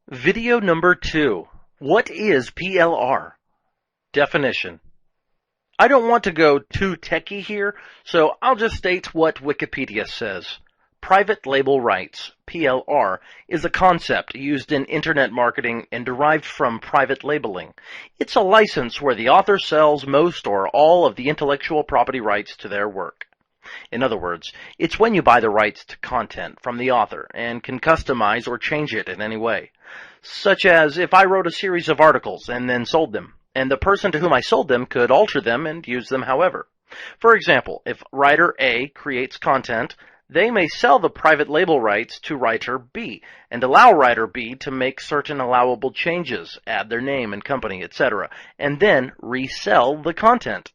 Video number 2. What is PLR? Definition. I don't want to go too techy here, so I'll just state what Wikipedia says. Private label rights, PLR, is a concept used in internet marketing and derived from private labeling. It's a license where the author sells most or all of the intellectual property rights to their work. In other words, it's when you buy the rights to content from the author and can customize or change it in any way. Such as if I wrote a series of articles and then sold them, and the person to whom I sold them could alter them and use them however. For example, if writer A creates content, they may sell the private label rights to writer B and allow writer B to make certain allowable changes, add their name and company, etc., and then resell the content.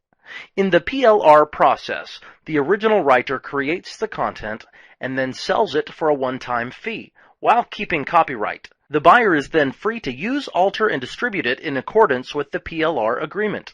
In the PLR process, the original writer creates the content and then sells it for a one-time fee, while keeping copyright. The buyer is then free to use, alter, and distribute it in accordance with the PLR agreement.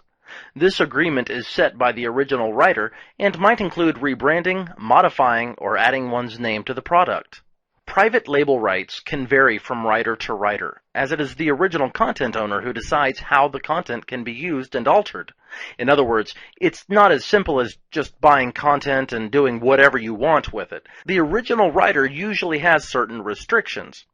This agreement is set by the original writer and might include rebranding, modifying, or adding one's name to the product. Private label rights can vary from writer to writer, as it is the original content owner who decides how the content can be used and altered. In other words, it's not as simple as just buying content and doing whatever you want with it. The original writer usually has certain restrictions.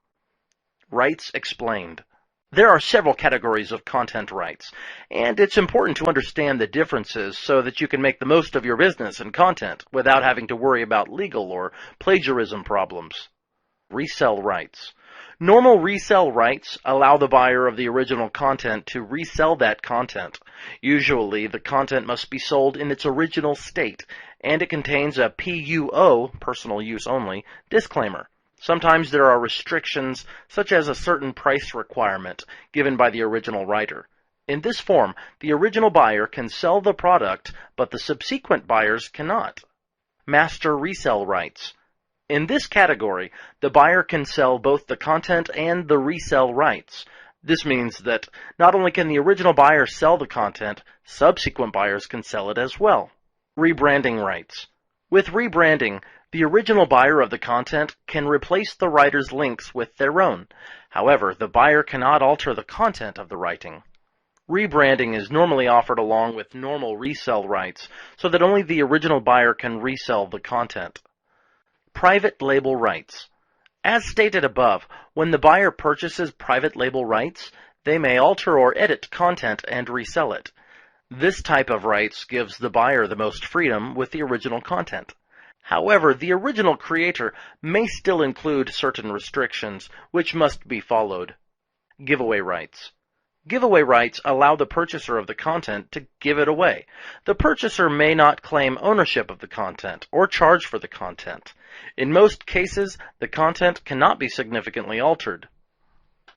Rights explained. There are several categories of content rights, and it's important to understand the differences so that you can make the most of your business and content without having to worry about legal or plagiarism problems. Resell rights. Normal resell rights allow the buyer of the original content to resell that content. Usually, the content must be sold in its original state, and it contains a PUO, personal use only, disclaimer. Sometimes there are restrictions, such as a certain price requirement given by the original writer. In this form, the original buyer can sell the product, but the subsequent buyers cannot. Master resell rights. In this category, the buyer can sell both the content and the resell rights. This means that not only can the original buyer sell the content, subsequent buyers can sell it as well. Rebranding rights. With rebranding, the original buyer of the content can replace the writer's links with their own. However, the buyer cannot alter the content of the writing. Rebranding is normally offered along with normal resell rights, so that only the original buyer can resell the content. Private label rights. As stated above, when the buyer purchases private label rights, they may alter or edit content and resell it. This type of rights gives the buyer the most freedom with the original content. However, the original creator may still include certain restrictions, which must be followed. Giveaway rights. Giveaway rights allow the purchaser of the content to give it away. The purchaser may not claim ownership of the content or charge for the content. In most cases, the content cannot be significantly altered.